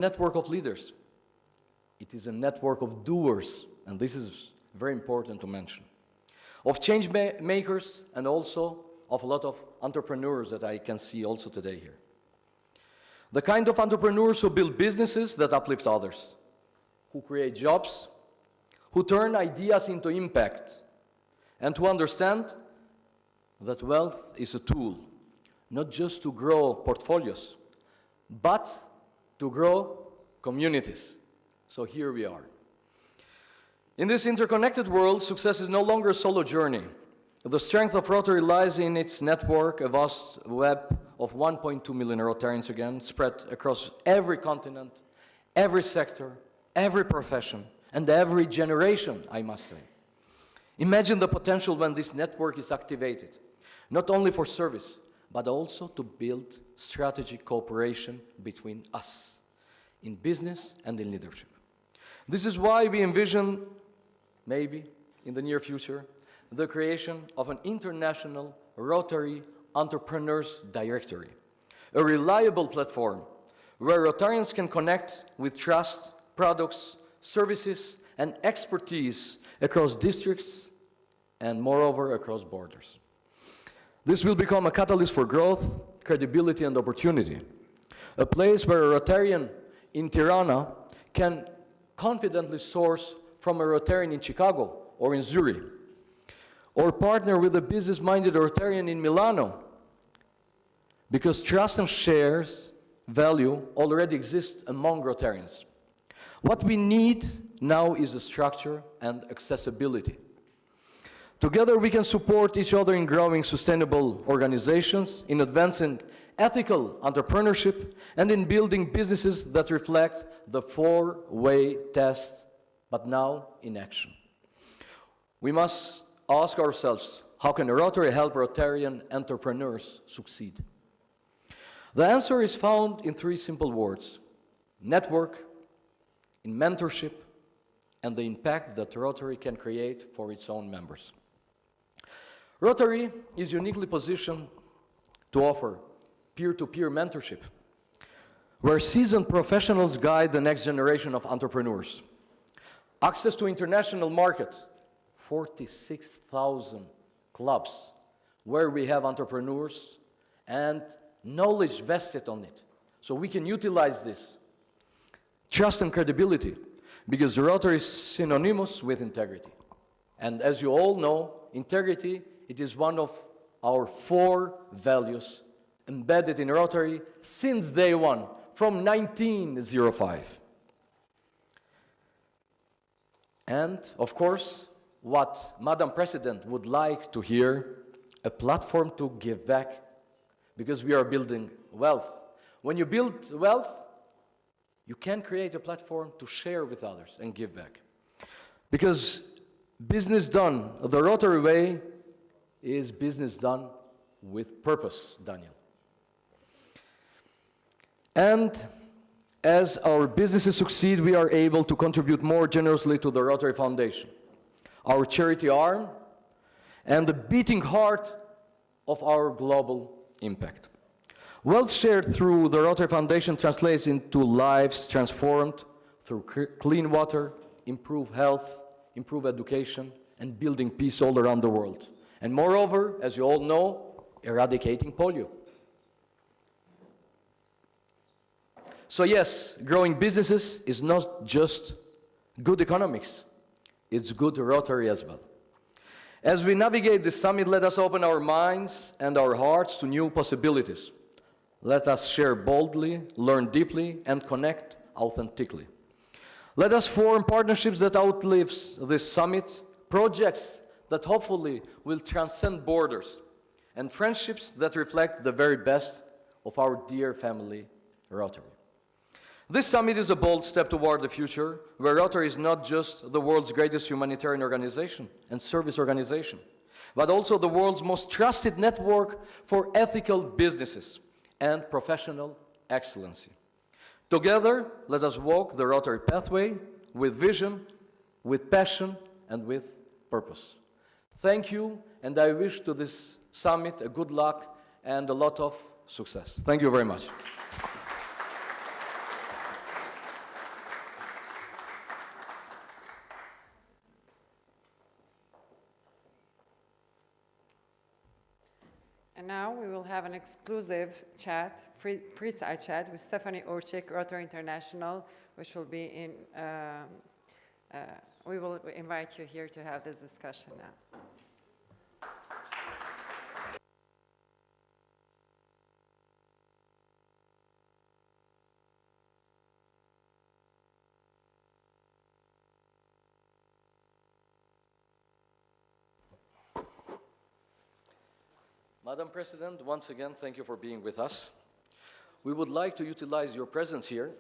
network of leaders. It is a network of doers, and this is very important to mention, of change makers, and also of a lot of entrepreneurs that I can see also today here. The kind of entrepreneurs who build businesses that uplift others, who create jobs, who turn ideas into impact, and who understand that wealth is a tool, not just to grow portfolios, but to grow communities. So here we are. In this interconnected world, success is no longer a solo journey. The strength of Rotary lies in its network, a vast web of 1.2 million Rotarians again, spread across every continent, every sector, every profession, and every generation, I must say. Imagine the potential when this network is activated, not only for service, but also to build strategic cooperation between us, in business and in leadership. This is why we envision, maybe in the near future, the creation of an international Rotary Entrepreneurs Directory, a reliable platform where Rotarians can connect with trust, products, services, and expertise across districts and, moreover, across borders. This will become a catalyst for growth, credibility, and opportunity, a place where a Rotarian in Tirana can confidently source from a Rotarian in Chicago or in Zurich, or partner with a business-minded Rotarian in Milano, because trust and shares value already exist among Rotarians. What we need now is a structure and accessibility. Together we can support each other in growing sustainable organizations, in advancing ethical entrepreneurship, and in building businesses that reflect the four-way test, but now in action. We must ask ourselves, how can Rotary help Rotarian entrepreneurs succeed? The answer is found in three simple words: network, in mentorship, and the impact that Rotary can create for its own members. Rotary is uniquely positioned to offer peer-to-peer mentorship, where seasoned professionals guide the next generation of entrepreneurs. Access to international market, 46,000 clubs where we have entrepreneurs and knowledge vested on it. So we can utilize this. Trust and credibility, because Rotary is synonymous with integrity. And as you all know, integrity, it is one of our four values embedded in Rotary since day one, from 1905. And, of course, what Madam President would like to hear, a platform to give back, because we are building wealth. When you build wealth, you can create a platform to share with others and give back. Because business done the Rotary way is business done with purpose, Daniel. And as our businesses succeed, we are able to contribute more generously to the Rotary Foundation, our charity arm, and the beating heart of our global impact. Wealth shared through the Rotary Foundation translates into lives transformed through clean water, improved health, improved education, and building peace all around the world. And moreover, as you all know, eradicating polio. So yes, growing businesses is not just good economics, it's good Rotary as well. As we navigate this summit, let us open our minds and our hearts to new possibilities. Let us share boldly, learn deeply, and connect authentically. Let us form partnerships that outlive this summit, projects that hopefully will transcend borders, and friendships that reflect the very best of our dear family, Rotary. This summit is a bold step toward the future, where Rotary is not just the world's greatest humanitarian organization and service organization, but also the world's most trusted network for ethical businesses and professional excellency. Together, let us walk the Rotary pathway with vision, with passion, and with purpose. Thank you, and I wish to this summit a good luck and a lot of success. Thank you very much. And now we will have an exclusive chat, pre-side chat with Stephanie Orchik, Rotary International, which will be in, we will invite you here to have this discussion now. Madam President, once again, thank you for being with us. We would like to utilize your presence here,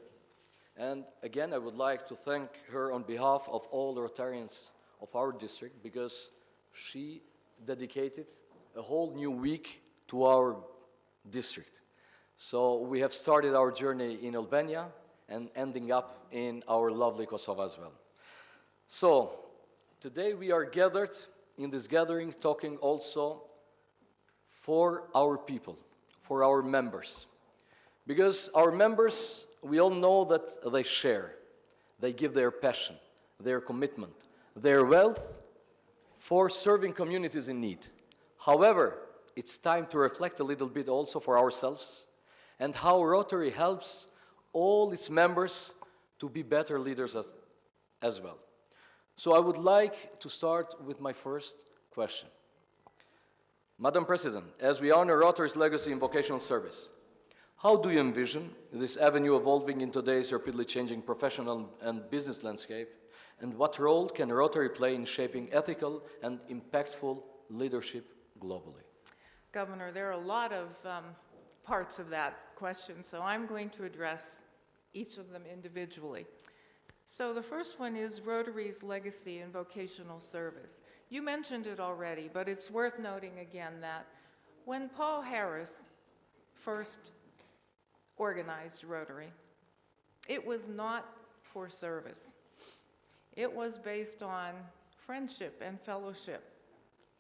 and again, I would like to thank her on behalf of all the Rotarians of our district, because she dedicated a whole new week to our district. So we have started our journey in Albania and ending up in our lovely Kosovo as well. So today we are gathered in this gathering talking also for our people, for our members. Because our members, we all know that they share, they give their passion, their commitment, their wealth for serving communities in need. However, it's time to reflect a little bit also for ourselves and how Rotary helps all its members to be better leaders as well. So I would like to start with my first question. Madam President, as we honor Rotary's legacy in vocational service, how do you envision this avenue evolving in today's rapidly changing professional and business landscape, and what role can Rotary play in shaping ethical and impactful leadership globally? Governor, there are a lot of parts of that question, so I'm going to address each of them individually. So the first one is Rotary's legacy in vocational service. You mentioned it already, but it's worth noting again that when Paul Harris first organized Rotary, it was not for service. It was based on friendship and fellowship.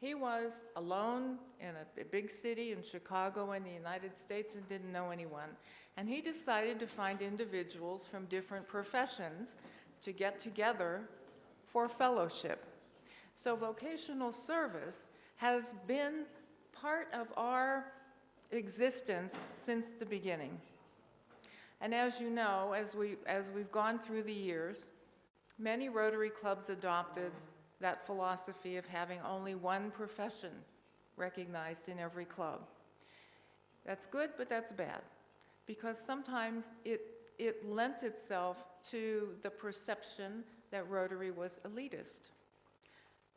He was alone in a big city in Chicago in the United States and didn't know anyone. And he decided to find individuals from different professions to get together for fellowship. So vocational service has been part of our existence since the beginning. And as you know, as we've gone through the years, many Rotary clubs adopted that philosophy of having only one profession recognized in every club. That's good, but that's bad, because sometimes it lent itself to the perception that Rotary was elitist.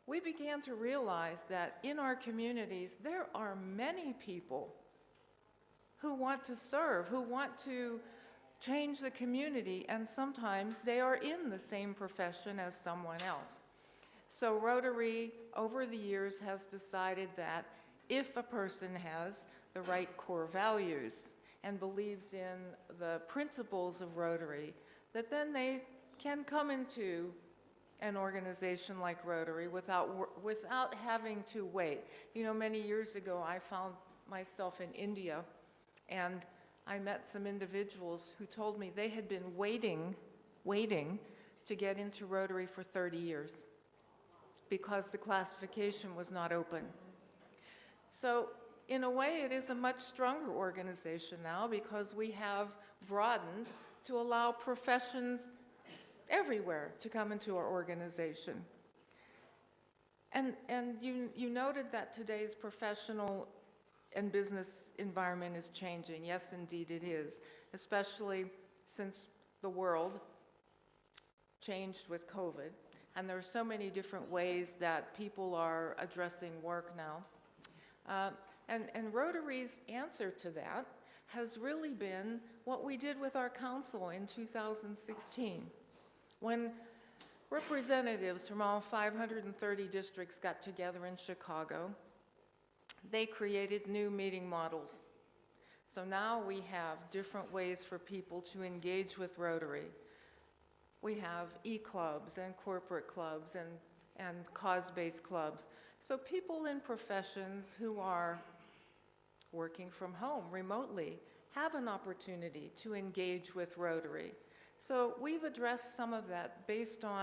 We began to realize that in our communities, there are many people who want to serve, who want to change the community, and sometimes they are in the same profession as someone else. So Rotary, over the years, has decided that if a person has the right core values and believes in the principles of Rotary, that then they can come into an organization like Rotary without having to wait. You know, many years ago, I found myself in India, and I met some individuals who told me they had been waiting to get into Rotary for 30 years because the classification was not open. So in a way, it is a much stronger organization now because we have broadened to allow professions everywhere to come into our organization. And you noted that today's professional and business environment is changing. Yes, indeed it is, especially since the world changed with COVID. And there are so many different ways that people are addressing work now. And Rotary's answer to that has really been what we did with our council in 2016. When representatives from all 530 districts got together in Chicago, they created new meeting models. So now we have different ways for people to engage with Rotary. We have e-clubs and corporate clubs and cause-based clubs. So people in professions who are working from home remotely have an opportunity to engage with Rotary. So we've addressed some of that based on